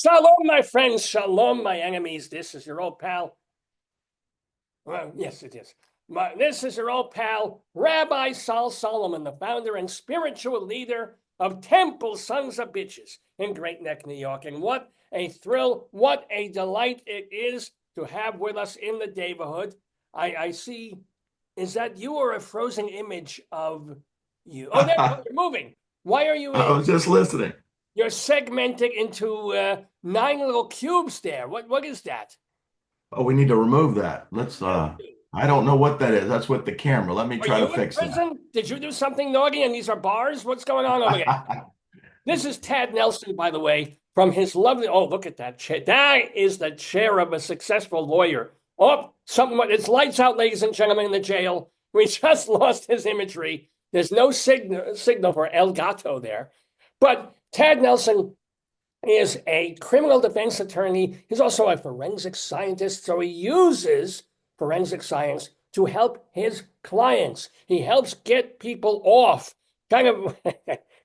Shalom, my friends. Shalom, my enemies. This is your old pal. Well, yes, it is. This is your old pal, Rabbi Sol Solomon, the founder and spiritual leader of Temple Sons of Bitches in Great Neck, New York. And what a thrill, what a delight it is to have with us in the neighborhood. I see, is that you or a frozen image of you? Oh, there, you're moving. Why are you I in? was just listening. You're segmenting into 9 little cubes there. What is that? Oh, we need to remove that. I don't know what that is. That's with the camera. Let me Are try to you in fix that. prison? Did you do something naughty and these are bars? What's going on over there? This is Tad Nelson, by the way, from his lovely. Oh, look at that chair. That is the chair of a successful lawyer. Oh, something. It's lights out, ladies and gentlemen, in the jail. We just lost his imagery. There's no signal for El Gato there. But Tad Nelson is a criminal defense attorney. He's also a forensic scientist, so he uses forensic science to help his clients. He helps get people off. Kind of,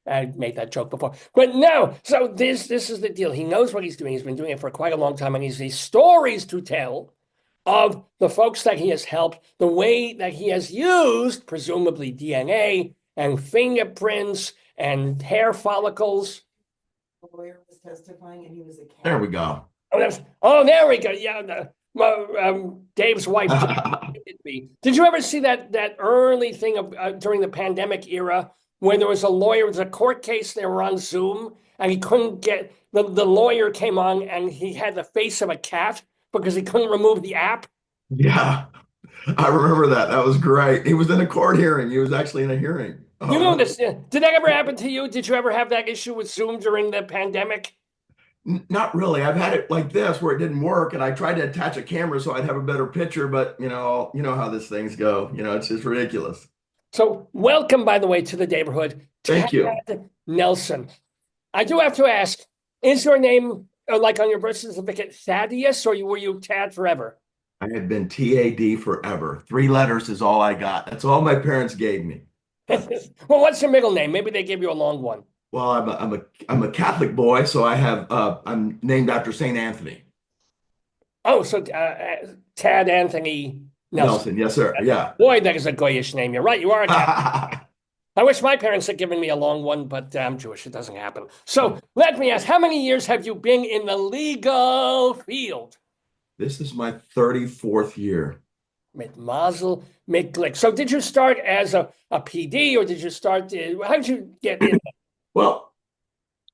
I made that joke before, but no. So this is the deal. He knows what he's doing. He's been doing it for quite a long time, and he's these stories to tell of the folks that he has helped, the way that he has used, presumably DNA and fingerprints and hair follicles. The lawyer was testifying and he was a There cat. we go. There we go. Yeah, Dave's wife just hit me. Did you ever see that early thing of during the pandemic era when there was a lawyer, it was a court case, they were on Zoom and he couldn't get the lawyer came on and he had the face of a cat because he couldn't remove the app? Yeah, I remember that. That was great. He was in a court hearing. He was actually in a hearing. You Oh, know this. Did that ever happen to you? Did you ever have that issue with Zoom during the pandemic? not really. I've had it like this where it didn't work, and I tried to attach a camera so I'd have a better picture, but you know how these things go. It's just ridiculous. So, welcome, by the way, to the neighborhood, Thank you. Tad Nelson. I do have to ask, is your name like on your birth certificate Thaddeus, or were you Tad forever? I had been TAD forever. 3 letters is all I got. That's all my parents gave me. Well, what's your middle name? Maybe they gave you a long one. Well, I'm a Catholic boy, so I'm named after Saint Anthony. Oh, so Tad Anthony Nelson. Nelson, yes, sir. Yeah. Boy, that is a goyish name. You're right. You are a Catholic. I wish my parents had given me a long one, but I'm Jewish. It doesn't happen. So let me ask, how many years have you been in the legal field? This is my 34th year. Mit Mazel, mit Glick. So did you start as a PD or did you start, how did you get in? Well,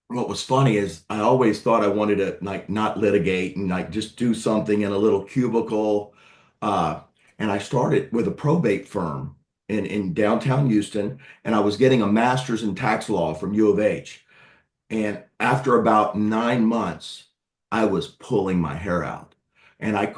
what was funny is I always thought I wanted to like not litigate and like just do something in a little cubicle. Uh, and I started with a probate firm in downtown Houston, and I was getting a master's in tax law from U of H. And after about 9 months, I was pulling my hair out. And I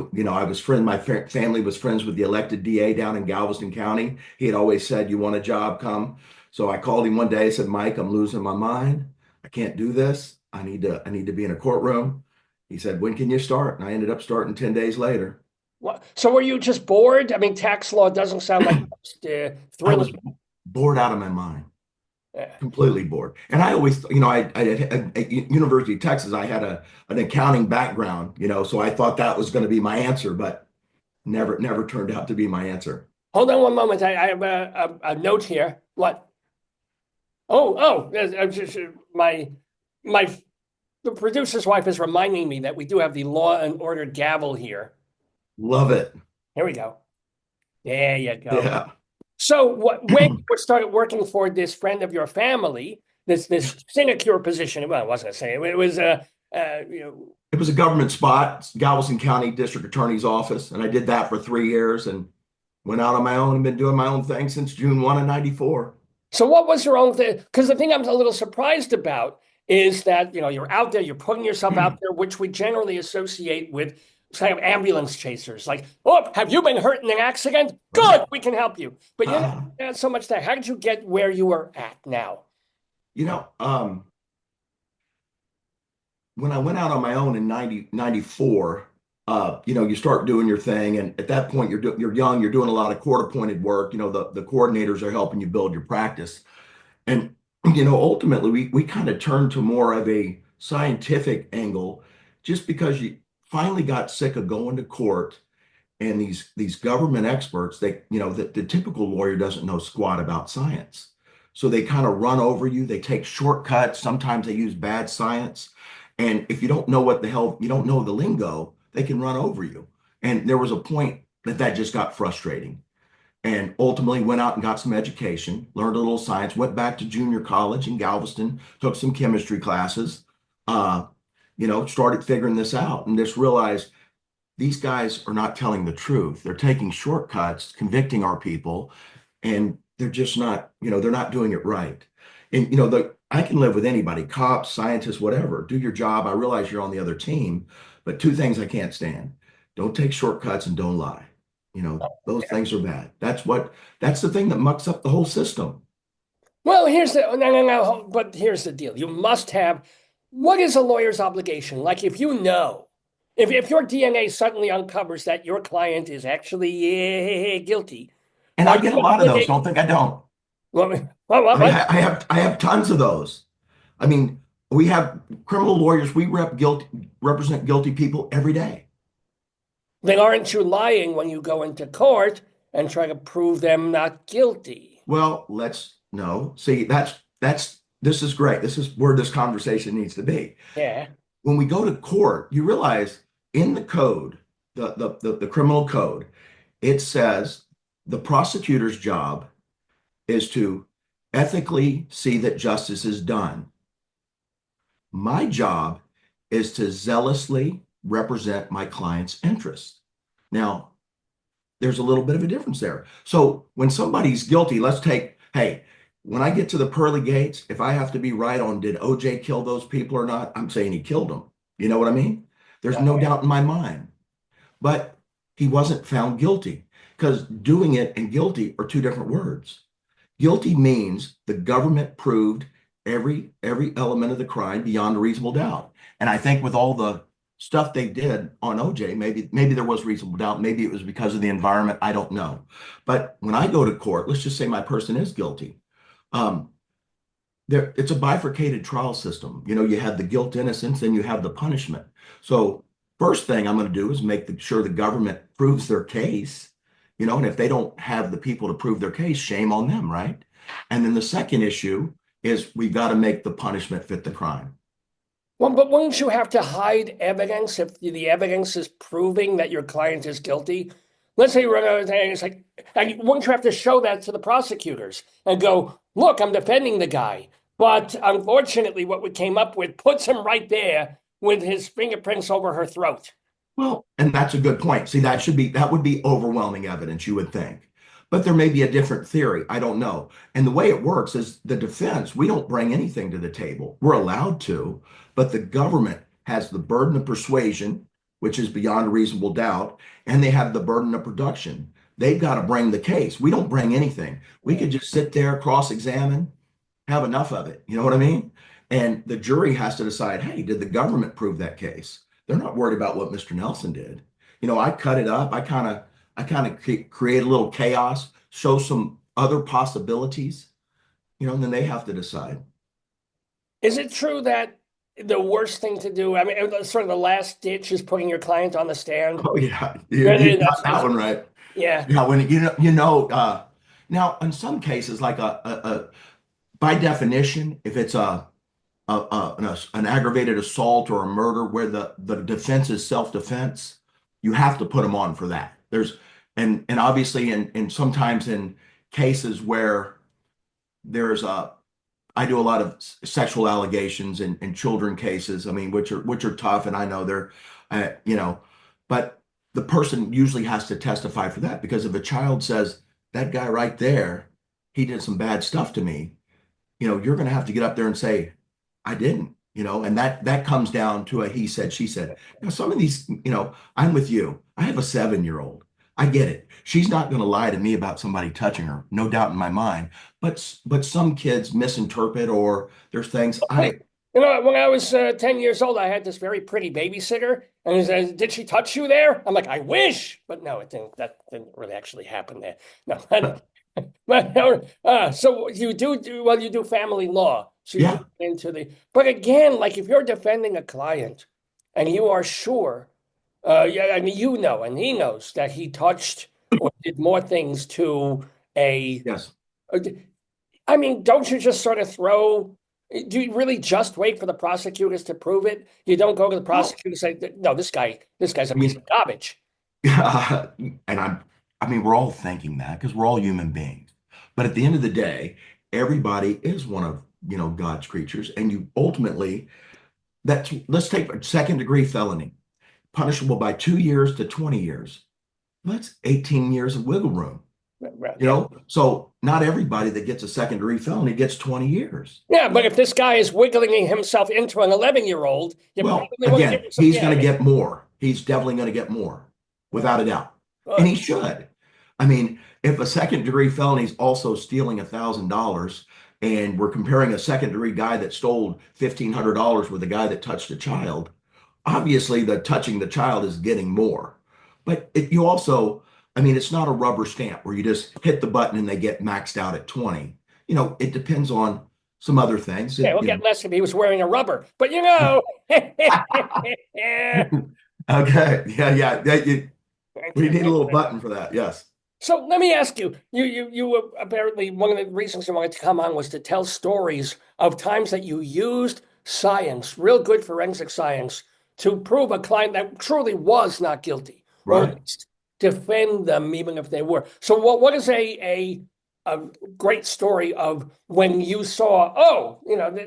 was my family was friends with the elected DA down in Galveston County. He had always said, "You want a job, come." So I called him one day, said, "Mike, I'm losing my mind. I can't do this. I need to be in a courtroom." He said, "When can you start?" And I ended up starting 10 days later. What? So were you just bored? I mean, tax law doesn't sound like I was thrilling. bored out of my mind. Uh, Completely bored. And I always, at University of Texas, I had an accounting background, so I thought that was going to be my answer, but never turned out to be my answer. Hold on one moment. I have a note here. What? My my the producer's wife is reminding me that we do have the Law and Order gavel here. Love it. Here we go. There you go. Yeah. So when you started working for this friend of your family, this sinecure position, well, I wasn't gonna say it was It was a government spot, Galveston County District Attorney's Office, and I did that for 3 years and went out on my own and been doing my own thing since June 1 of 94. so what was your own thing? Because the thing I'm a little surprised about is that you're out there, you're putting yourself out there, which we generally associate with kind of ambulance chasers. Like, oh, have you been hurt in an accident? Good, we can help you. But not so much that. How did you get where you are at now? You know, um, when I went out on my own in 94, you start doing your thing. And at that point, you're young, you're doing a lot of court appointed work. The coordinators are helping you build your practice. And, ultimately, we kind of turned to more of a scientific angle just because you finally got sick of going to court and these government experts, they, the typical lawyer doesn't know squat about science. So they kind of run over you. They take shortcuts. Sometimes they use bad science. And if you don't know what the hell, you don't know the lingo, they can run over you. And there was a point that just got frustrating. And ultimately went out and got some education, learned a little science, went back to junior college in Galveston, took some chemistry classes, uh, started figuring this out and just realized these guys are not telling the truth. They're taking shortcuts, convicting our people, and they're just not, they're not doing it right. And I can live with anybody, cops, scientists, whatever. Do your job. I realize you're on the other team, but two things I can't stand. Don't take shortcuts and don't lie. Those things are bad. That's the thing that mucks up the whole system. Well, no, but here's the deal. You must have, what is a lawyer's obligation? Like if you know, if your DNA suddenly uncovers that your client is actually guilty, And are I you get a lot of those. obligated? Don't think I don't. What, I mean, what? I have tons of those. I mean, we have criminal lawyers. We represent guilty people every day. Then aren't you lying when you go into court and try to prove them not guilty? Well, let's no. See, this is great. This is where this conversation needs to be. Yeah. When we go to court, you realize in the code, the criminal code, it says the prosecutor's job is to ethically see that justice is done. My job is to zealously represent my client's interests. Now, there's a little bit of a difference there. So when somebody's guilty, hey, when I get to the pearly gates, if I have to be right on did OJ kill those people or not, I'm saying he killed them. You know what I mean? There's no doubt in my mind. But he wasn't found guilty because doing it and guilty are two different words. Guilty means the government proved every element of the crime beyond a reasonable doubt. And I think with all the stuff they did on OJ, maybe there was reasonable doubt. Maybe it was because of the environment. I don't know. But when I go to court, let's just say my person is guilty. Um, it's a bifurcated trial system. You have the guilt, innocence, and you have the punishment. So first thing I'm going to do is make sure the government proves their case. And if they don't have the people to prove their case, shame on them, right? And then the second issue is we've got to make the punishment fit the crime. Well, but wouldn't you have to hide evidence if the evidence is proving that your client is guilty? Let's say you run out of and it's like, and wouldn't you have to show that to the prosecutors and go, look, I'm defending the guy. But unfortunately, what we came up with puts him right there with his fingerprints over her throat. Well, and that's a good point. See, that would be overwhelming evidence, you would think. But there may be a different theory. I don't know. And the way it works is the defense, we don't bring anything to the table. We're allowed to, but the government has the burden of persuasion, which is beyond a reasonable doubt, and they have the burden of production. They've got to bring the case. We don't bring anything. We could just sit there, cross-examine, have enough of it. You know what I mean? And the jury has to decide, hey, did the government prove that case? They're not worried about what Mr. Nelson did. I cut it up. I kind of create a little chaos, show some other possibilities, and then they have to decide. Is it true that the worst thing to do, I mean, sort of the last ditch is putting your client on the stand? Oh yeah, you got that one right. Yeah. Yeah, when now in some cases, like by definition, if it's an aggravated assault or a murder where the defense is self-defense, you have to put them on for that. And obviously in sometimes in cases where I do a lot of sexual allegations in children cases, I mean, which are tough, and I know they're, but the person usually has to testify for that, because if a child says that guy right there, he did some bad stuff to me, you're going to have to get up there and say, I didn't, and that comes down to a he said, she said. Some of these, I'm with you. I have a 7-year-old. I get it. She's not going to lie to me about somebody touching her, no doubt in my mind. But some kids misinterpret, or there's things when I was 10 years old, I had this very pretty babysitter, and he says, "Did she touch you there?" I'm like, "I wish," but no, it didn't. That didn't really actually happen there. No, so you do family law, so you yeah. do into the. But again, like if you're defending a client, and you are sure, yeah, I mean, you know, and he knows that he touched or did more things to a. Yes. I mean, don't you just sort of throw? Do you really just wait for the prosecutors to prove it? You don't go to the Well, prosecutor and say, "No, this guy's a I piece mean, of garbage." and I mean, we're all thinking that because we're all human beings. But at the end of the day, everybody is one of, God's creatures. And you ultimately, let's take a second degree felony, punishable by 2 years to 20 years. That's 18 years of wiggle room, Well, yeah. So not everybody that gets a second degree felony gets 20 years. Yeah, but if this guy is wiggling himself into an 11-year-old, you Well, probably want to give again, him some. he's Yeah, going I to mean, get more. He's definitely going to get more, yeah. without a doubt. And Well, he should. I mean, if a second degree felony is also stealing $1,000, and we're comparing a second degree guy that stole $1,500 with a guy that touched a child, obviously the touching the child is getting more. But you also, I mean, it's not a rubber stamp where you just hit the button and they get maxed out at 20. It depends on some other things. yeah, we'll get less if he was wearing a rubber. But you know, yeah. Okay. We need a little button for that. Yes. So let me ask you, you were apparently one of the reasons you wanted to come on was to tell stories of times that you used science, real good forensic science, to prove a client that truly was not guilty, or at Right. least defend them even if they were. So what is a great story of when you saw, oh,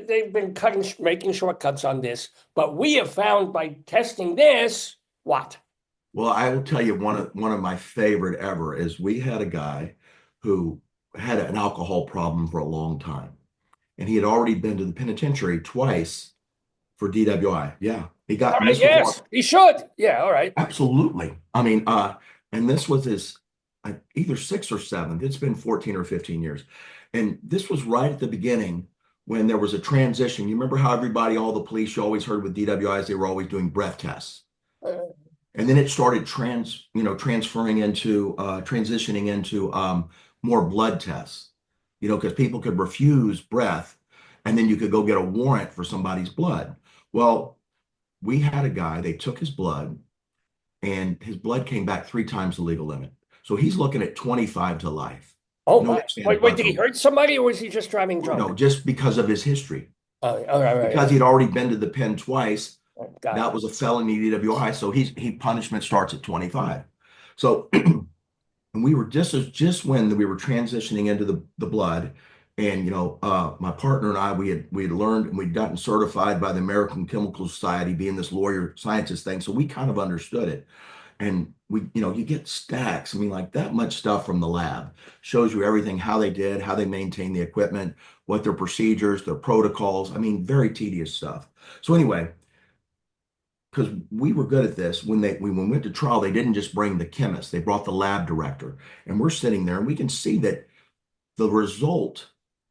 they've been making shortcuts on this, but we have found by testing this, what? Well, I will tell you one of my favorite ever is we had a guy who had an alcohol problem for a long time, and he had already been to the penitentiary twice for DWI. Yeah, All and right, this was yes, he should. Yeah, all right. absolutely. I mean, and this was his either sixth or seventh. It's been 14 or 15 years, and this was right at the beginning when there was a transition. You remember how all the police you always heard with DWIs, they were always doing breath tests. Uh, And then it started transferring into transitioning into more blood tests, because people could refuse breath, and then you could go get a warrant for somebody's blood. Well, we had a guy, they took his blood, and his blood came back 3 times the legal limit. So he's looking at 25 to life. oh No my! ifs, ands, Wait, buts, did he or hurt somebody, or was he just driving drunk? no, just because of his history. All Because right. he'd already been to the pen twice, Got that it. was a felony DWI. So he punishment starts at 25. So and we were just when we were transitioning into the blood, and my partner and I, we had learned and we'd gotten certified by the American Chemical Society, being this lawyer scientist thing, so we kind of understood it. And you get stacks, I mean, like that much stuff from the lab, shows you everything, how they did, how they maintain the equipment, what their procedures, their protocols. I mean, very tedious stuff. So anyway, because we were good at this, when we went to trial, they didn't just bring the chemist, they brought the lab director. And we're sitting there and we can see that the result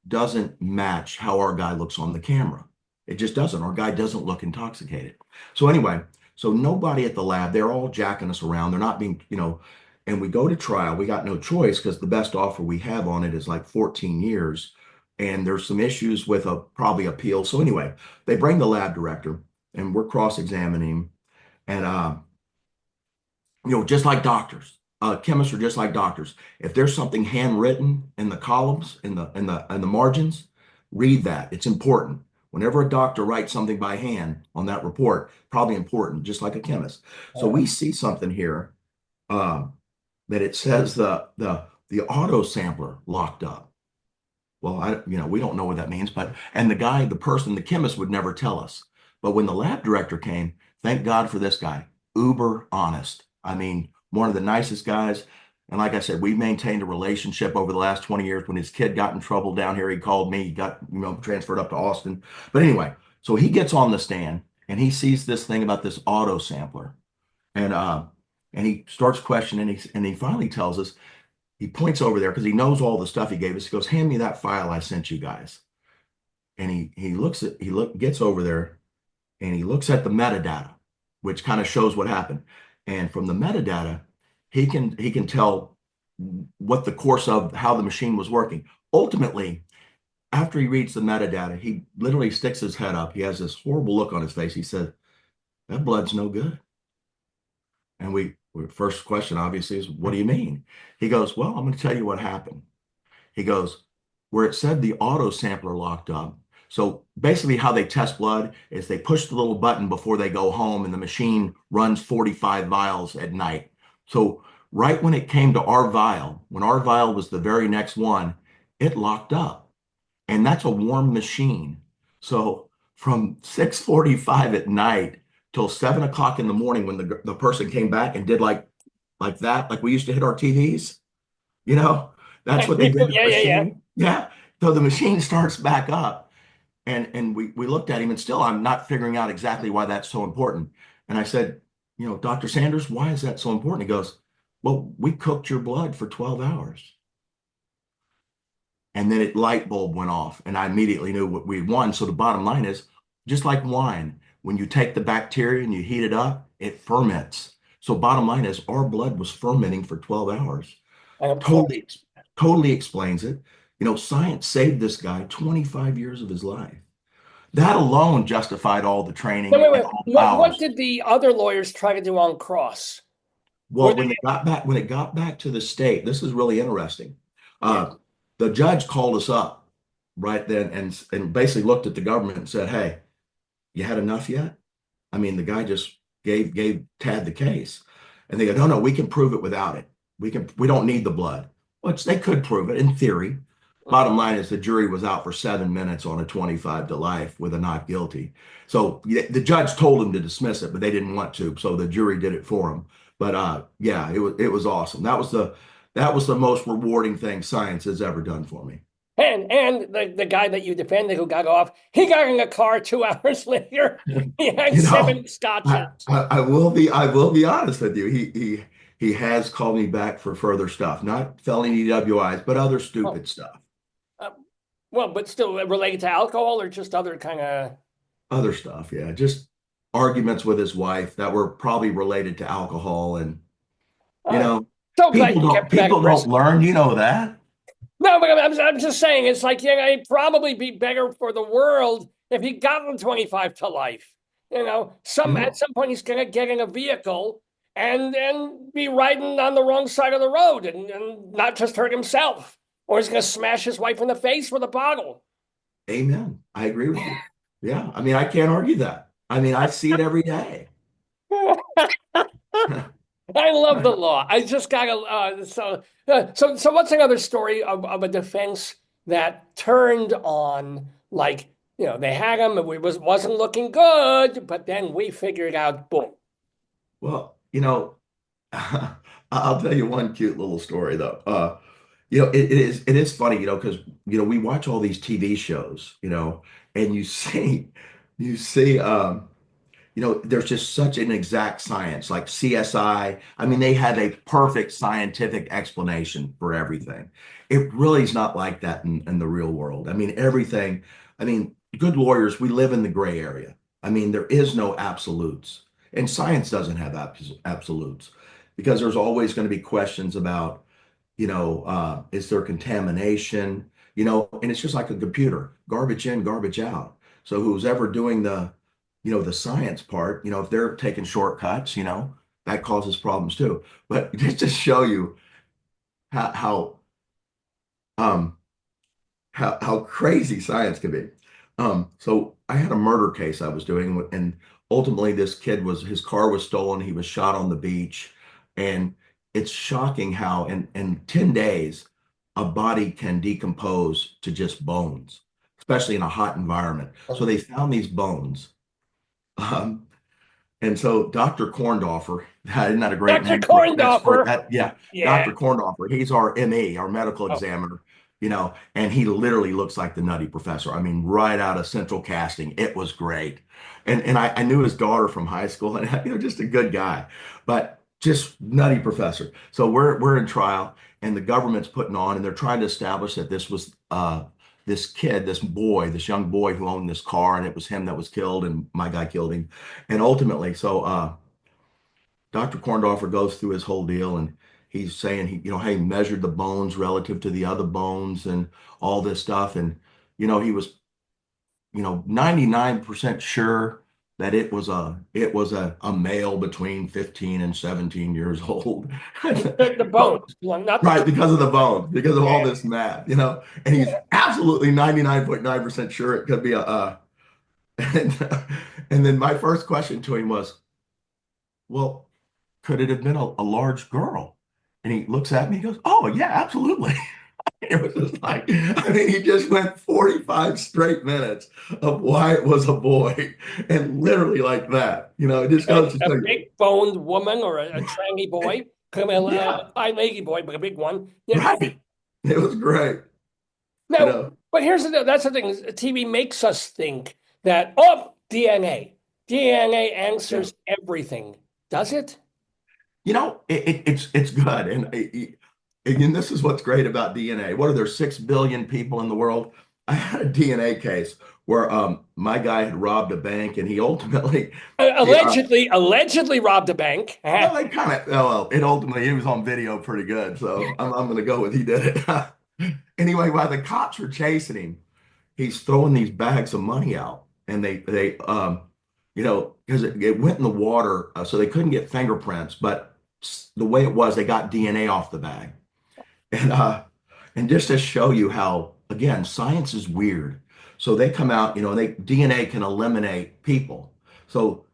doesn't match how our guy looks on the camera. It just doesn't. Our guy doesn't look intoxicated. So anyway, so nobody at the lab, they're all jacking us around. They're not being, and we go to trial. We got no choice because the best offer we have on it is like 14 years. And there's some issues with probably appeal. So anyway, they bring the lab director and we're cross-examining him. And just like doctors, chemists are just like doctors. If there's something handwritten in the columns, in the margins, read that. It's important. Whenever a doctor writes something by hand on that report, probably important, just like a chemist. So we see something here uh, that it says the auto sampler locked up. Well, we don't know what that means, and the chemist would never tell us. But when the lab director came, thank God for this guy, uber honest. I mean, one of the nicest guys. And like I said, we maintained a relationship over the last 20 years. When his kid got in trouble down here, he called me, he got, transferred up to Austin. But anyway, so he gets on the stand and he sees this thing about this auto sampler. And he starts questioning, and he finally tells us, he points over there because he knows all the stuff he gave us. He goes, hand me that file I sent you guys. And gets over there and he looks at the metadata, which kind of shows what happened. And from the metadata, he can tell what the course of how the machine was working. Ultimately, after he reads the metadata, he literally sticks his head up. He has this horrible look on his face. He said, that blood's no good. And first question obviously is, what do you mean? He goes, well, I'm going to tell you what happened. He goes, where it said the auto sampler locked up. So basically, how they test blood is they push the little button before they go home, and the machine runs 45 vials at night. So right when it came to our vial, when our vial was the very next one, it locked up, and that's a warm machine. So from 6:45 at night till 7 o'clock in the morning, when the person came back and did like that, like we used to hit our TVs, you know, that's what they did to Yeah, the yeah, yeah. machine. Yeah. So the machine starts back up. And we looked at him, and still I'm not figuring out exactly why that's so important. And I said, Dr. Sanders, why is that so important? He goes, well, we cooked your blood for 12 hours. And then it light bulb went off, and I immediately knew what we'd won. So the bottom line is, just like wine, when you take the bacteria and you heat it up, it ferments. So bottom line is, our blood was fermenting for 12 hours. And of course, Totally, totally explains it. Science saved this guy 25 years of his life. That alone justified all the wait, training wait, and wait. all the What hours. did the other lawyers try to do on cross? Were Well, when it got back to the state, this is really interesting. they? Yeah. Uh, the judge called us up right then and basically looked at the government and said, "Hey, you had enough yet?" I mean, the guy just gave Tad the case, and they go, "No, we can prove it without it. We don't need the blood," which they could prove it in theory. Bottom line is the jury was out for 7 minutes on a 25 to life with a not guilty. So the judge told him to dismiss it, but they didn't want to, so the jury did it for him. But yeah, it was awesome. That was the most rewarding thing science has ever done for me. And the guy that you defended who got off, he got in a car 2 hours later. He had You know, seven scotches. I will be honest with you. He has called me back for further stuff, not felony DWIs, but other Oh, stupid stuff. uh, well, but still related to alcohol or just other kind of. Other stuff, yeah. Just arguments with his wife that were probably related to alcohol. And you Uh, know, so glad people you don't kept him out of people don't prison. learn, you know that. No, but I'm just saying, it's like, it'd probably be better for the world if he got him 25 to life. Yeah. At some point he's gonna get in a vehicle and be riding on the wrong side of the road and not just hurt himself. Or he's gonna smash his wife in the face with a bottle. Amen. I agree with you. Yeah. I mean, I can't argue that. I mean, I see it every day. I love the law. I just gotta so what's another story of a defense that turned on, like, they had him and we wasn't looking good, but then we figured out, boom. Well, I'll tell you one cute little story though. It is funny, because we watch all these TV shows, and you see, there's just such an exact science, like CSI. I mean, they have a perfect scientific explanation for everything. It really is not like that in the real world. I mean, everything, I mean, good lawyers, we live in the gray area. I mean, there is no absolutes, and science doesn't have absolutes because there's always going to be questions about, is there contamination? And it's just like a computer, garbage in, garbage out. So who's ever doing the science part, if they're taking shortcuts, that causes problems too. But just to show you how um how crazy science can be. So I had a murder case I was doing, and ultimately this kid his car was stolen. He was shot on the beach, and it's shocking how in 10 days a body can decompose to just bones, especially in a hot environment. So they found these bones. Um, and so Dr. Korndorfer, isn't that a great Dr. name for it? That's for Korndorfer. that. Yeah. Yeah. Dr. Korndorfer, he's our ME, our medical Oh, examiner, and he literally looks like the Nutty Professor. I mean, right out of Central Casting. It was great. And I knew his daughter from high school, and just a good guy, but just Nutty Professor. So we're in trial, and the government's putting on, and they're trying to establish that this was this kid, this boy, this young boy who owned this car, and it was him that was killed, and my guy killed him. And ultimately, so Dr. Korndorfer goes through his whole deal, and he's saying hey, measured the bones relative to the other bones and all this stuff. And he was 99% sure that it was a male between 15 and 17 years old. The bones, well, not the Right, because of the bones, because of all yeah. this math, and he's absolutely 99.9% sure it could be and, and then my first question to him was, well, could it have been a large girl? And he looks at me, he goes, oh, yeah, absolutely. It was just like, I mean, he just went 45 straight minutes of why it was a boy, and literally like that. It just goes to A show you. big boned woman or a trangy boy, come Yeah, a high leggy boy, but a big one. Yeah. right. It was great, you No, know. but that's the thing. TV makes us think that, oh, DNA Yeah. answers everything. Does it? It's good, and this is what's great about DNA. What are there 6 billion people in the world? I had a DNA case where my guy had robbed a bank, and he ultimately, he, Allegedly robbed a bank. well, they kind of, well, it ultimately he was on video pretty good, so I'm going to go with he did it. Anyway, while the cops were chasing him, he's throwing these bags of money out, and because it went in the water, so they couldn't get fingerprints, but the way it was, they got DNA off the bag. And just to show you how, again, science is weird. So they come out, DNA can eliminate people. So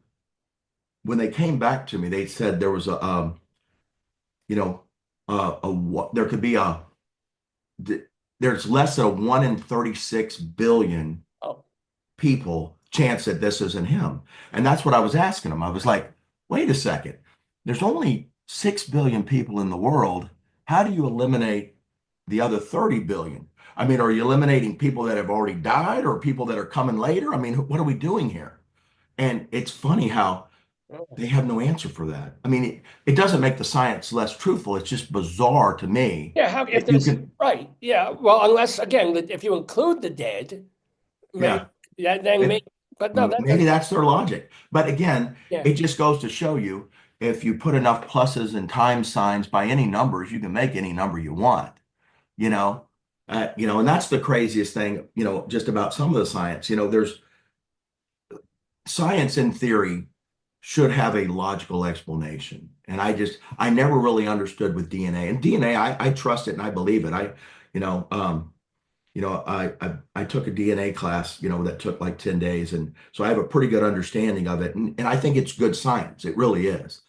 when they came back to me, they said there was you know, there could be there's less than a 1 in 36 billion Oh, people chance that this isn't him. And that's what I was asking him. I was like, wait a second. There's only 6 billion people in the world. How do you eliminate the other 30 billion? I mean, are you eliminating people that have already died or people that are coming later? I mean, what are we doing here? And it's funny how they have no answer for that. I mean, it doesn't make the science less truthful. It's just bizarre to me yeah. How if that you there's can, right? Yeah. Well, unless again, if you include the dead, maybe yeah. then maybe. But no, Maybe that's their logic. But again, yeah. it just goes to show you if you put enough pluses and time signs by any numbers, you can make any number you want, you know. And that's the craziest thing, just about some of the science. There's science in theory should have a logical explanation. And I never really understood with DNA. And DNA, I trust it and I believe it. You know, um, I took a DNA class, that took like 10 days. And so I have a pretty good understanding of it. And I think it's good science. It really is.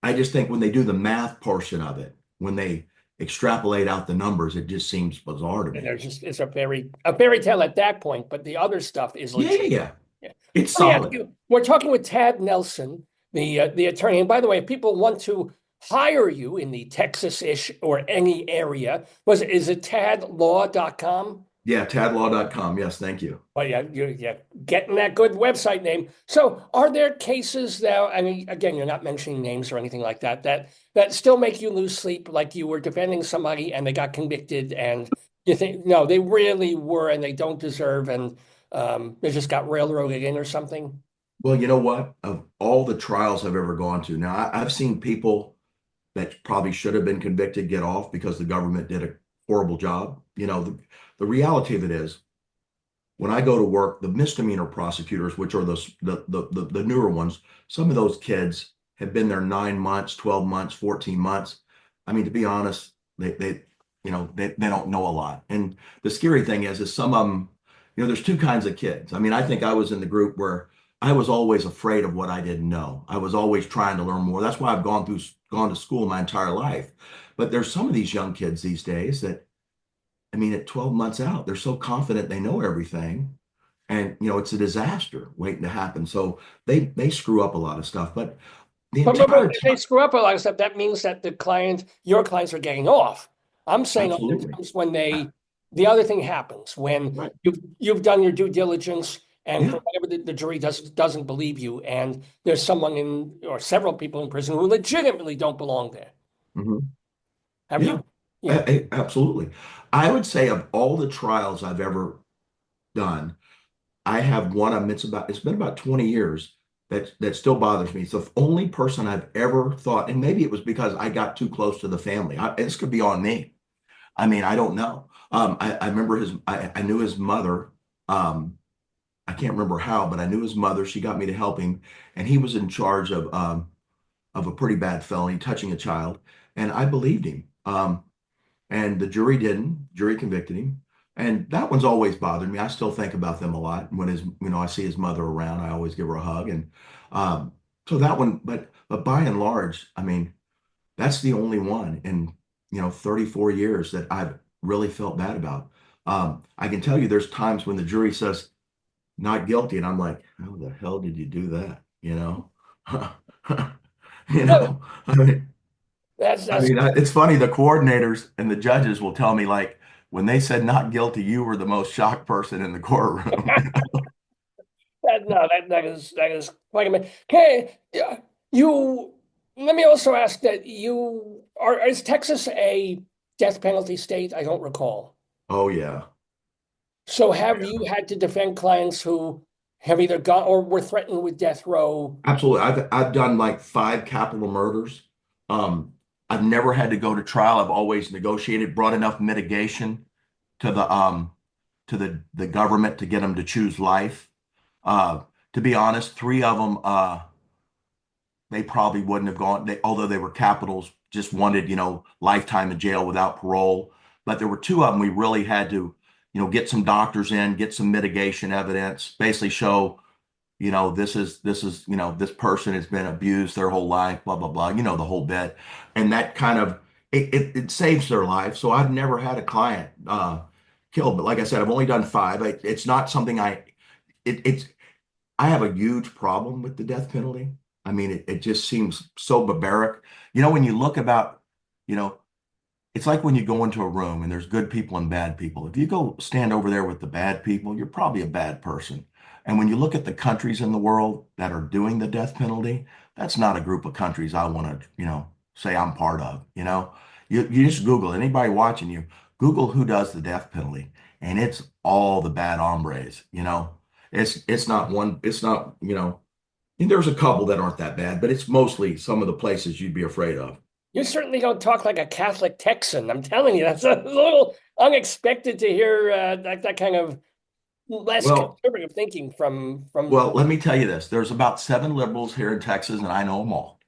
I just think when they do the math portion of it, when they extrapolate out the numbers, it just seems bizarre to And me. there's just it's a fairy tale at that point, but the other stuff is Yeah, yeah, legit. yeah. Yeah. It's Let me ask solid. you, we're talking with Tad Nelson, the attorney. And by the way, if people want to hire you in the Texas-ish or any area, is it tadlaw.com? Yeah, tadlaw.com. Yes, thank you. Well, yeah, you're getting that good website name. So, are there cases that, I mean, again, you're not mentioning names or anything like that, that still make you lose sleep, like you were defending somebody and they got convicted, and you think, no, they really were, and they don't deserve, and they just got railroaded in or something? Well, you know what? Of all the trials I've ever gone to, now I've seen people that probably should have been convicted get off because the government did a horrible job. The reality of it is, when I go to work, the misdemeanor prosecutors, which are the newer ones, some of those kids have been there 9 months, 12 months, 14 months. I mean, to be honest, they don't know a lot. And the scary thing is some of them, there's two kinds of kids. I mean, I think I was in the group where I was always afraid of what I didn't know. I was always trying to learn more. That's why I've gone to school my entire life. But there's some of these young kids these days that, I mean, at 12 months out, they're so confident they know everything. And it's a disaster waiting to happen. So they screw up a lot of stuff. But the But entire if they time, screw up a lot of stuff, that means that your clients are getting off. I'm saying other absolutely. times the other thing happens when Right. you've done your due diligence, and for Yeah. whatever the jury doesn't believe you, and there's someone in or several people in prison who legitimately don't belong there. Mhm. Have Yeah. you? Yeah. Absolutely. I would say of all the trials I've ever done, I have one. It's been about 20 years that still bothers me. It's the only person I've ever thought, and maybe it was because I got too close to the family. This could be on me. I mean, I don't know. I remember I knew his mother. Um, I can't remember how, but I knew his mother. She got me to help him, and he was in charge of a pretty bad felony, touching a child, and I believed him. And the jury didn't. Jury convicted him, and that one's always bothered me. I still think about them a lot. When I see his mother around, I always give her a hug, and um, so that one. But by and large, I mean, that's the only one in 34 years that I've really felt bad about. I can tell you, there's times when the jury says not guilty, and I'm like, how the hell did you do that? You No, know, I mean, that's it's funny. The coordinators and the judges will tell me, like, when they said not guilty, you were the most shocked person in the courtroom. that. No, that is quite amazing. Okay, yeah, you. Let me also ask that you are. Is Texas a death penalty state? I don't recall. Oh yeah, So have you had to defend clients who have either got or were threatened with death row? absolutely. I've done like 5 capital murders. Um, I've never had to go to trial. I've always negotiated, brought enough mitigation to the government to get them to choose life. Uh, to be honest, 3 of them, they probably wouldn't have gone. Although they were capitals, just wanted lifetime in jail without parole. But there were 2 of them we really had to get some doctors in, get some mitigation evidence, basically show this person has been abused their whole life, blah blah blah, the whole bit, and that kind of it saves their life. So I've never had a client killed, but like I said, I've only done 5. It's not something it's I have a huge problem with the death penalty. I mean, it just seems so barbaric. When you look about, you know, it's like when you go into a room and there's good people and bad people. If you go stand over there with the bad people, you're probably a bad person. And when you look at the countries in the world that are doing the death penalty, that's not a group of countries I want to, say I'm part of. You just Google anybody watching you, Google who does the death penalty, and it's all the bad hombres. It's not one, it's not, there's a couple that aren't that bad, but it's mostly some of the places you'd be afraid of. You certainly don't talk like a Catholic Texan. I'm telling you, that's a little unexpected to hear that kind of less Well, conservative thinking from. Well, let me tell you this. There's about 7 liberals here in Texas, and I know them all.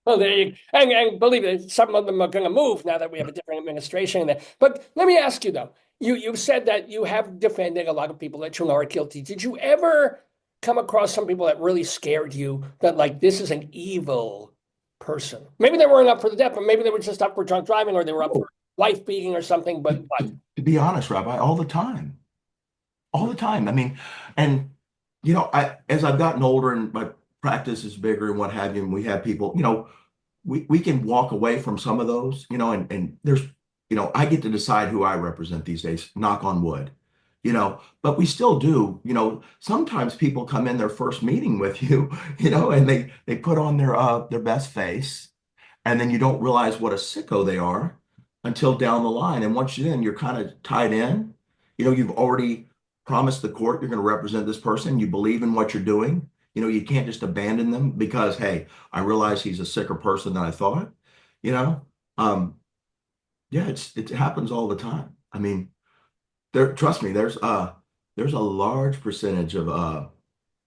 Well, there you and believe it, some of them are going to move now that we have a different administration there. But let me ask you though, you said that you have defended a lot of people that you know are guilty. Did you ever come across some people that really scared you that like this is an evil person? Maybe they weren't up for the death, but maybe they were just up for drunk driving or they were up for Oh, wife beating or something. But what? to be honest, Rabbi, all the time. I mean, and I as I've gotten older and my practice is bigger and what have you, and we have people, we can walk away from some of those, and there's, I get to decide who I represent these days, knock on wood, but we still do, sometimes people come in their first meeting with you, and they put on their best face, and then you don't realize what a sicko they are until down the line. And once you're in, you're kind of tied in. You've already promised the court you're going to represent this person. You believe in what you're doing. You can't just abandon them because, hey, I realize he's a sicker person than I thought. You know, um, yeah, it happens all the time. I mean, trust me, there's a large percentage of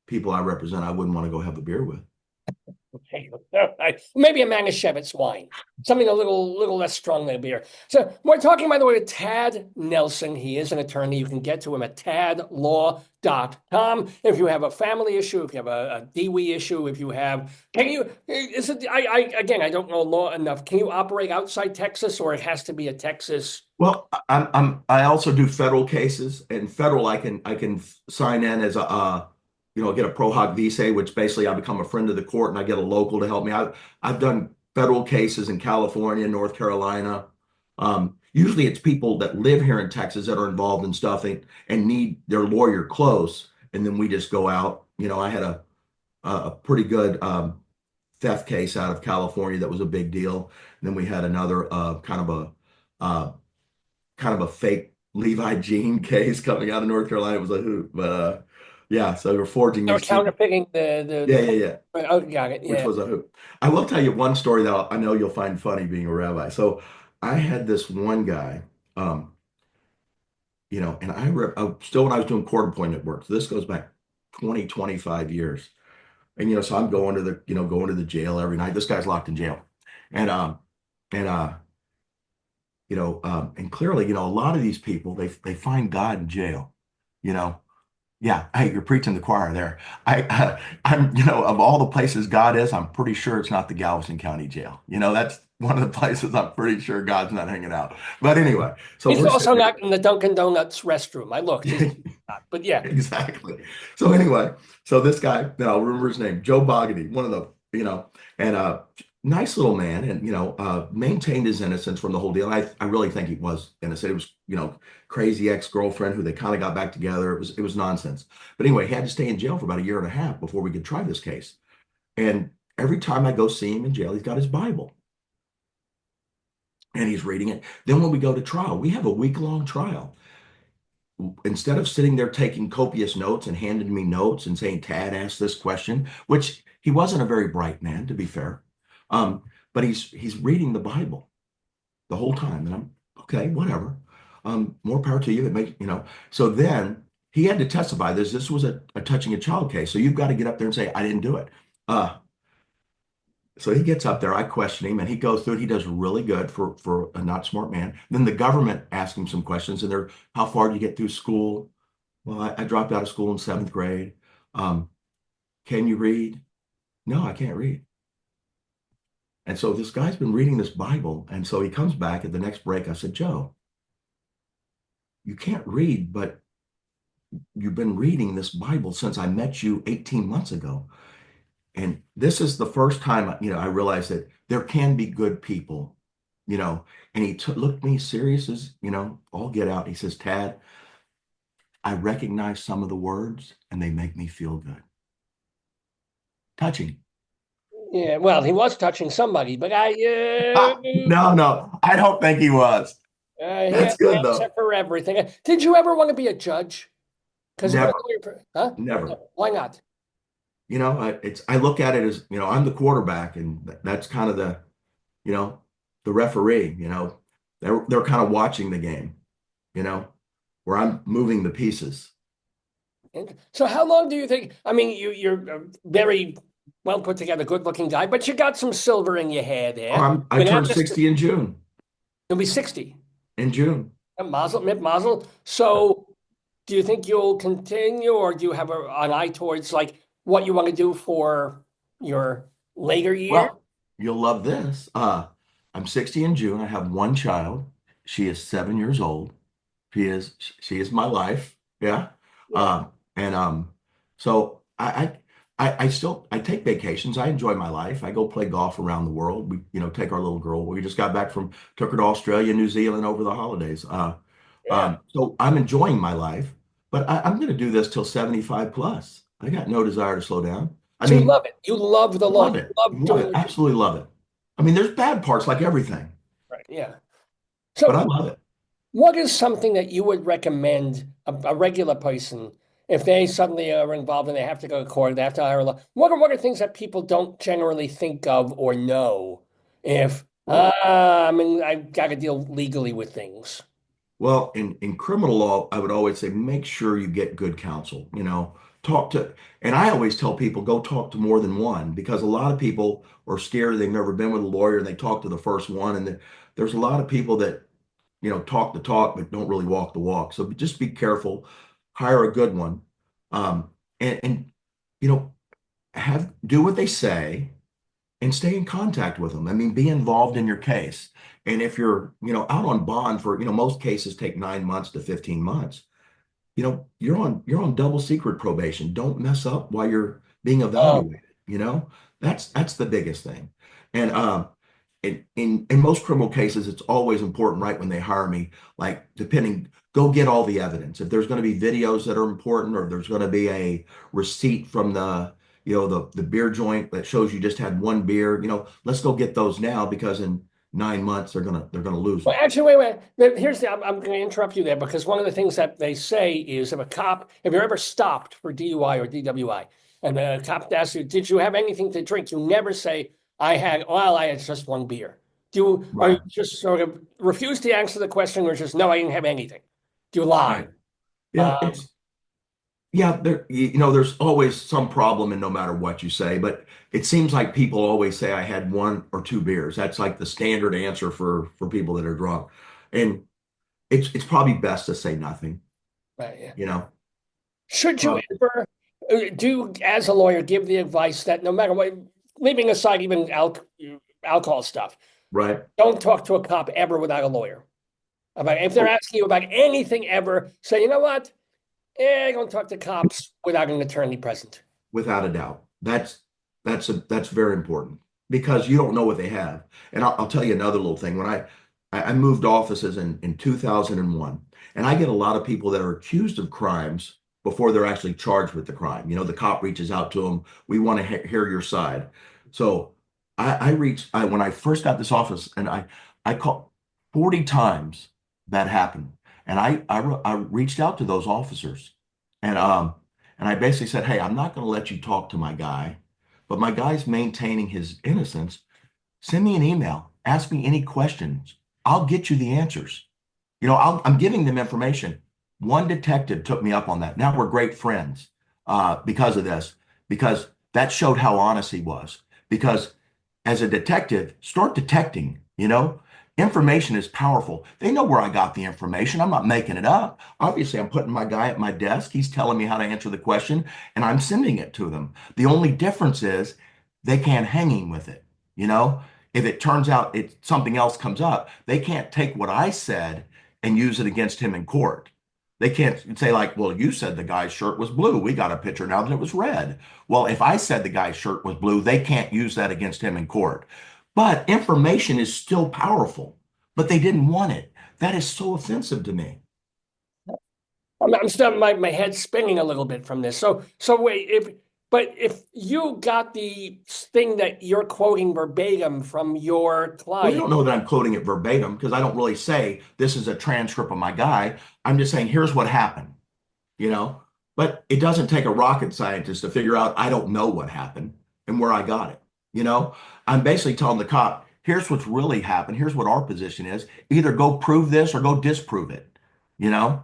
people I represent I wouldn't want to go have a beer with. Okay. Maybe a Manischewitz wine, something a little less strong than a beer. So we're talking, by the way, to Tad Nelson. He is an attorney. You can get to him at tadlaw.com. If you have a family issue, if you have a DWI issue, if you have, can you, is it, again, I don't know law enough. Can you operate outside Texas or it has to be a Texas? Well, I also do federal cases, and federal I can sign in as a get a pro hoc visa, which basically I become a friend of the court and I get a local to help me. I've done federal cases in California, North Carolina. Usually it's people that live here in Texas that are involved in stuff and need their lawyer close, and then we just go out. I had a pretty good theft case out of California that was a big deal. And then we had another uh, kind of a fake Levi jean case coming out of North Carolina. It was a hoot, but yeah. So we're forging They were these things. counterfeiting Yeah, yeah, yeah. oh, got it. Which Yeah. was a hoot. I will tell you one story that I know you'll find funny being a rabbi. So I had this one guy. Um, and still when I was doing court appointment work, so this goes back 20, 25 years. And, so I'm going to the jail every night. This guy's locked in jail. And, and, and clearly, a lot of these people, they find God in jail, you know. Yeah, hey, you're preaching the choir there. I'm, of all the places God is, I'm pretty sure it's not the Galveston County Jail. That's one of the places I'm pretty sure God's not hanging out. But anyway, so He's we're also sitting not in the Dunkin' Donuts restroom. I looked. He's there. not, but yeah. Exactly. So anyway, so this guy, I'll remember his name, Joe Bogany, one of the, and nice little man, and maintained his innocence from the whole deal. I really think he was innocent. It was, crazy ex-girlfriend who they kind of got back together. It was nonsense. But anyway, he had to stay in jail for about a year and a half before we could try this case. And every time I go see him in jail, he's got his Bible and he's reading it. Then when we go to trial, we have a week-long trial. Instead of sitting there taking copious notes and handing me notes and saying, Tad asked this question, which he wasn't a very bright man, to be fair. But he's reading the Bible the whole time. And I'm okay, whatever. More power to you. It makes, so then he had to testify this was a touching a child case. So you've got to get up there and say, I didn't do it. So he gets up there, I question him, and he goes through it. He does really good for a not smart man. Then the government asks him some questions, and they're, how far did you get through school? Well, I dropped out of school in 7th grade. Can you read? No, I can't read. And so this guy's been reading this Bible, and so he comes back at the next break. I said, Joe, you can't read, but you've been reading this Bible since I met you 18 months ago. And this is the first time, I realized that there can be good people, and he looked me serious as, all get out. He says, Tad, I recognize some of the words and they make me feel good. Touching. Yeah, well, he was touching somebody, but No, I don't think he was. he That's has an good answer though. for everything. Did you ever want to be a judge? Because Never, huh? never. Why not? I look at it as, I'm the quarterback, and that's kind of the referee, they're kind of watching the game, where I'm moving the pieces. And so how long do you think? I mean, you're a very well put together, good looking guy, but you got some silver in your hair there. I Been at turned this, 60 in June. you'll be 60. In June. Mazel, mit mazel. So do you think you'll continue, or do you have an eye towards like what you want to do for your later years? Well, you'll love this. I'm 60 in June. I have one child. She is 7 years old. She is my life. Yeah. Yeah. And so I take vacations. I enjoy my life. I go play golf around the world. We, take our little girl. We just got back took her to Australia, New Zealand over the holidays. Yeah. So I'm enjoying my life, but I'm going to do this till 75 plus. I got no desire to slow down. I So you mean, love it. You love the law. love You it. love Love doing it. what you Absolutely love it. I mean, there's bad parts like everything, right. Yeah. but I So love it. what is something that you would recommend a regular person if they suddenly are involved and they have to go to court, they have to hire a law? What are things that people don't generally think of or know if Well, I mean I've got to deal legally with things? Well, in criminal law, I would always say make sure you get good counsel, talk to, and I always tell people go talk to more than one, because a lot of people are scared. They've never been with a lawyer and they talk to the first one. And there's a lot of people that, talk the talk, but don't really walk the walk. So just be careful, hire a good one. And, you know, do what they say and stay in contact with them. I mean, be involved in your case. And if you're, out on bond for, most cases take 9 months to 15 months, you're on double secret probation. Don't mess up while you're being Oh, evaluated, that's the biggest thing. And in most criminal cases, it's always important, right, when they hire me, like go get all the evidence. If there's going to be videos that are important, or there's going to be a receipt from the beer joint that shows you just had one beer, let's go get those now, because in 9 months they're gonna lose well, them. actually, wait. I'm going to interrupt you there because one of the things that they say is if you're ever stopped for DUI or DWI, and the cop asks you, did you have anything to drink? You never say, I had just one beer. Or you Right. just sort of refuse to answer the question or just, no, I didn't have anything? you lie. Right. Yeah, Um, there's always some problem in no matter what you say, but it seems like people always say I had one or two beers. That's like the standard answer for people that are drunk. And it's probably best to say nothing, right, yeah. you know. Should you Probably ever do, as a lawyer, give the advice that no matter what, leaving aside even alcohol stuff, right. don't talk to a cop ever without a lawyer. About if they're Oh, asking you about anything ever, say, you know what? Don't talk to cops without an attorney present. without a doubt. That's very important because you don't know what they have. And I'll tell you another little thing. When I moved offices in 2001, and I get a lot of people that are accused of crimes before they're actually charged with the crime. The cop reaches out to them. We want to hear your side. So when I first got this office, and I called 40 times that happened. And I reached out to those officers. And I basically said, hey, I'm not going to let you talk to my guy, but my guy's maintaining his innocence. Send me an email. Ask me any questions. I'll get you the answers. I'm giving them information. One detective took me up on that. Now we're great friends because of this, because that showed how honest he was. Because as a detective, start detecting, Information is powerful. They know where I got the information. I'm not making it up. Obviously, I'm putting my guy at my desk. He's telling me how to answer the question, and I'm sending it to them. The only difference is they can't hang him with it. You know, if it turns out something else comes up, they can't take what I said and use it against him in court. They can't say like, well, you said the guy's shirt was blue. We got a picture now that it was red. Well, if I said the guy's shirt was blue, they can't use that against him in court. But information is still powerful, but they didn't want it. That is so offensive to me. I'm still my head's spinning a little bit from this. So wait, if you got the thing that you're quoting verbatim from your Well, you client, don't know that I'm quoting it verbatim because I don't really say this is a transcript of my guy. I'm just saying, here's what happened, you know? But it doesn't take a rocket scientist to figure out I don't know what happened and where I got it. You know, I'm basically telling the cop, here's what's really happened. Here's what our position is. Either go prove this or go disprove it. You know,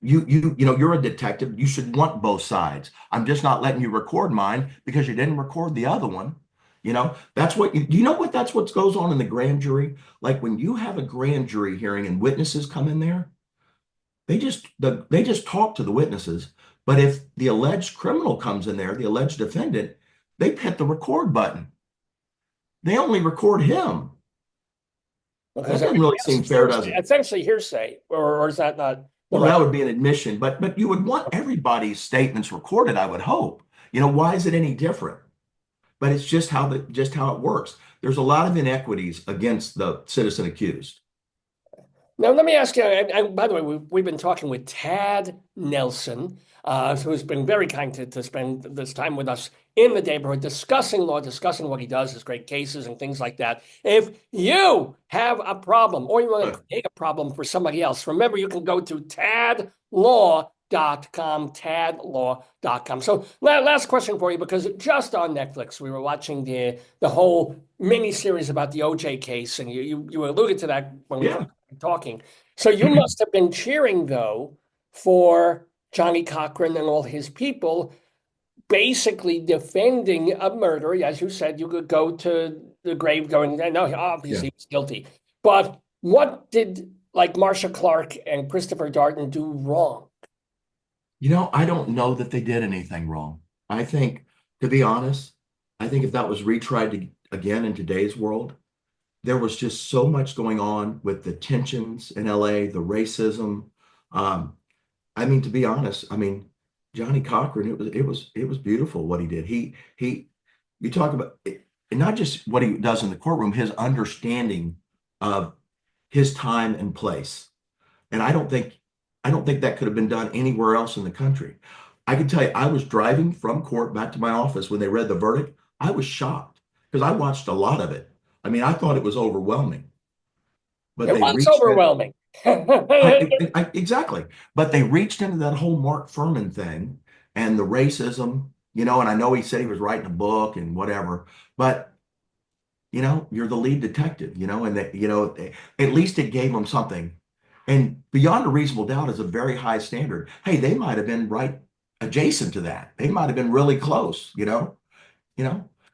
you're a detective. You should want both sides. I'm just not letting you record mine because you didn't record the other one. That's what do you know that's what goes on in the grand jury? Like when you have a grand jury hearing and witnesses come in there, they just talk to the witnesses. But if the alleged criminal comes in there, the alleged defendant, they hit the record button. They only record him. because That doesn't everything really else seem is fair, does hearsay, it? essentially hearsay, or is that not the Well, right? that would be an admission, but you would want everybody's statements recorded, I would hope. Why is it any different? But it's just how it works. There's a lot of inequities against the citizen accused. Now, let me ask you, and by the way, we've been talking with Tad Nelson, who's been very kind to spend this time with us in the neighborhood, discussing law, discussing what he does, his great cases and things like that. If you have a problem or you want to create a problem for somebody else, remember you can go to tadlaw.com, tadlaw.com. So last question for you, because just on Netflix, we were watching the whole mini series about the OJ case, and you alluded to that when we Yeah. first talking. So you must have been cheering, though, for Johnny Cochran and all his people, basically defending a murder. As you said, you could go to the grave going, no, Yeah. obviously he's guilty. But what did like Marsha Clark and Christopher Darden do wrong? I don't know that they did anything wrong. I think, to be honest, I think if that was retried again in today's world, there was just so much going on with the tensions in LA, the racism. Um, I mean, to be honest, I mean, Johnny Cochran, it was beautiful what he did. You talk about it, and not just what he does in the courtroom, his understanding of his time and place. And I don't think that could have been done anywhere else in the country. I can tell you, I was driving from court back to my office when they read the verdict. I was shocked because I watched a lot of it. I mean, I thought it was overwhelming, but It they was reached in. overwhelming. Exactly. But they reached into that whole Mark Furman thing and the racism, and I know he said he was writing a book and whatever, but you're the lead detective, and that, at least it gave him something. And beyond a reasonable doubt is a very high standard. Hey, they might have been right adjacent to that. They might have been really close, you know.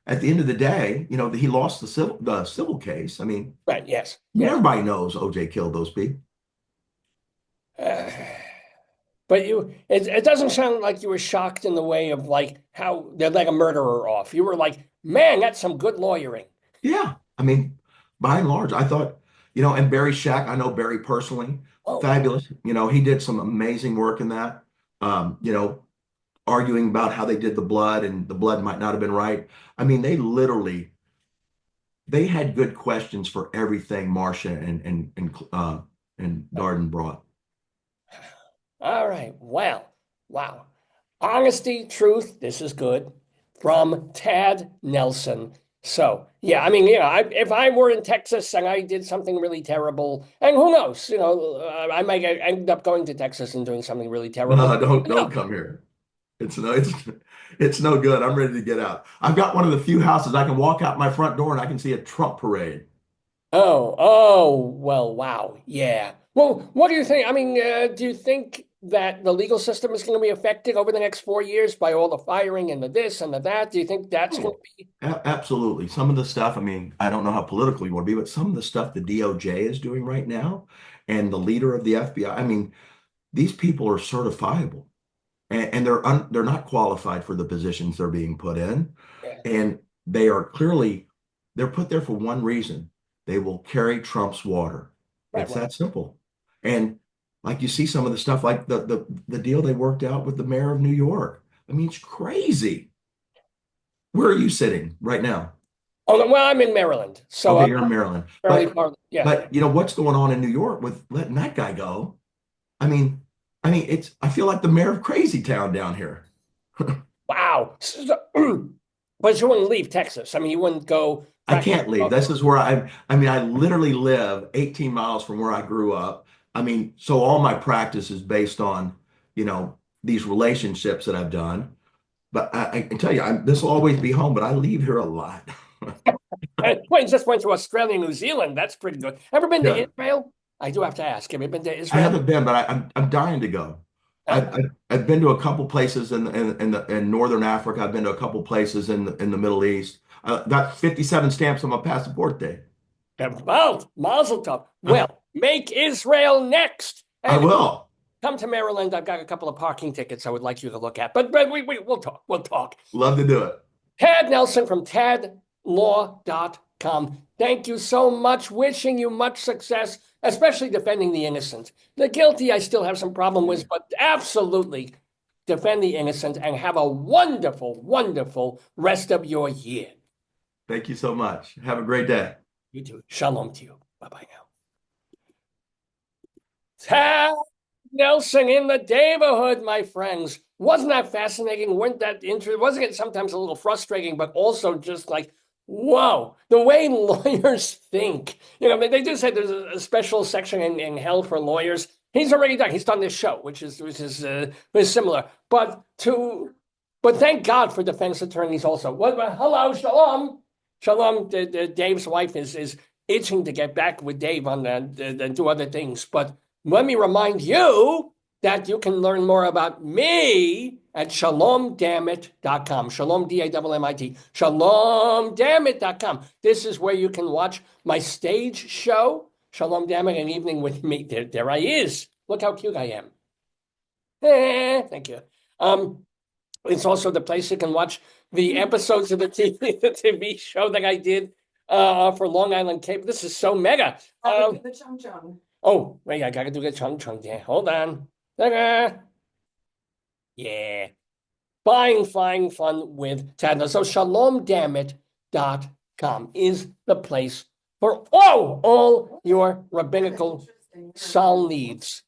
At the end of the day, he lost the civil case. I mean, Right, yes. everybody knows OJ killed those people. Uh, but it doesn't sound like you were shocked in the way of like how they let a murderer off. You were like, man, that's some good lawyering. Yeah. I mean, by and large, I thought, and Barry Shack, I know Barry personally, Oh, fabulous. He did some amazing work in that. Arguing about how they did the blood and the blood might not have been right. I mean, they had good questions for everything Marcia and Darden brought. all right. Well, wow. Honesty, truth, this is good. From Tad Nelson. So, yeah, I mean, if I were in Texas and I did something really terrible, and who knows, I might end up going to Texas and doing something really terrible. No, don't No. don't come here. It's no good. I'm ready to get out. I've got one of the few houses I can walk out my front door and I can see a Trump parade. Oh, well, wow. Yeah. Well, what do you think? I mean, do you think that the legal system is going to be affected over the next 4 years by all the firing and the this and the that? Do you think that's going Oh, to be? absolutely. Some of the stuff, I mean, I don't know how political you want to be, but some of the stuff the DOJ is doing right now and the leader of the FBI, I mean, these people are certifiable and they're not qualified for the positions they're being put in. Yeah, And they're put there for one reason. They will carry Trump's water. right, It's right. that simple. And like you see some of the stuff like the deal they worked out with the mayor of New York. I mean, it's crazy. Where are you sitting right now? Oh, no, well, I'm in Maryland, so Okay, I'm you're in Maryland. fairly But far. Yeah. but what's going on in New York with letting that guy go? I mean, I feel like the mayor of Crazy Town down here. Wow. But you wouldn't leave Texas. I mean, you wouldn't go I practice. can't leave. This is where I literally live 18 miles from where I grew up. I mean, so all my practice is based on, these relationships that I've done. But I can tell you, this will always be home, but I leave here a lot. Wait, just went to Australia, New Zealand. That's pretty good. Ever been to Yeah, Israel? I do have to ask. Have you been to I Israel? haven't been, but I'm dying to go. Huh? I've been to a couple places in northern Africa. I've been to a couple places in the Middle East. I got 57 stamps on my passport day. Well, Mazel Tov. Well, make Israel next. I And will. come to Maryland. I've got a couple of parking tickets I would like you to look at. But we'll talk. We'll talk. Love to do it. Tad Nelson from tadlaw.com. Thank you so much. Wishing you much success, especially defending the innocent. The guilty, I still have some problem with, but absolutely defend the innocent and have a wonderful, wonderful rest of your year. Thank you so much. Have a great day. You too. Shalom to you. Bye-bye now. Tad Nelson in the neighborhood, my friends. Wasn't that fascinating? Weren't that interesting? Wasn't it sometimes a little frustrating, but also just like, whoa, the way lawyers think. I mean, they do say there's a special section in hell for lawyers. He's already done. He's done this show, which is similar. But thank God for defense attorneys also. Hello, shalom, shalom. Dave's wife is itching to get back with Dave on that and do other things, but. Let me remind you that you can learn more about me at shalomdammit.com. Shalom, D-A-M-M-I-T. Shalomdammit.com. This is where you can watch my stage show, Shalom Dammit, an evening with me. There I is. Look how cute I am. Thank you. It's also the place you can watch the episodes of the TV show that I did for Long Island Cable. This is so mega. The Chung Chung. Oh, wait, I gotta do the chung chung there. Hold on. Ta-da. Yeah. Fine fun with Tad. So shalomdammit.com is the place for all your rabbinical sound needs.